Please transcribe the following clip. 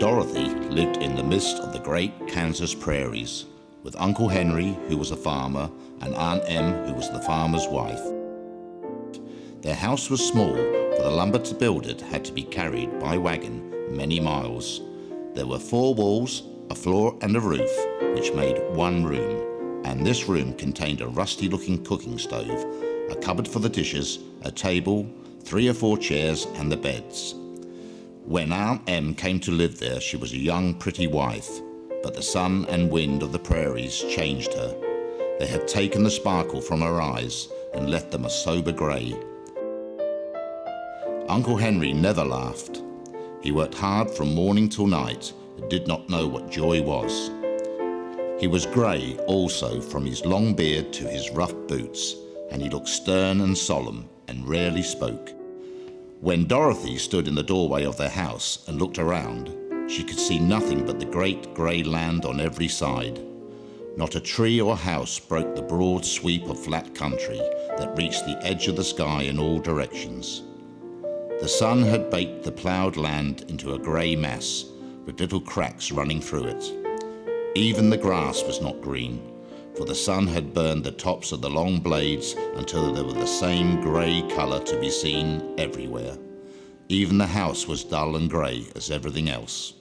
Dorothy lived in the midst of the great Kansas prairies, with Uncle Henry, who was a farmer, and Aunt Em, who was the farmer's wife. Their house was small, for the lumber to build it had to be carried by wagon many miles. There were 4 walls, a floor and a roof, which made one room, and this room contained a rusty-looking cooking stove, a cupboard for the dishes, a table, 3 or 4 chairs, and the beds. When Aunt Em came to live there, she was a young, pretty wife, but the sun and wind of the prairies changed her. They had taken the sparkle from her eyes and left them a sober grey. Uncle Henry never laughed. He worked hard from morning till night and did not know what joy was. He was grey also from his long beard to his rough boots, and he looked stern and solemn and rarely spoke. When Dorothy stood in the doorway of their house and looked around, she could see nothing but the great grey land on every side. Not a tree or house broke the broad sweep of flat country that reached the edge of the sky in all directions. The sun had baked the ploughed land into a grey mass, with little cracks running through it. Even the grass was not green, for the sun had burned the tops of the long blades until they were the same grey colour to be seen everywhere. Even the house was dull and grey as everything else.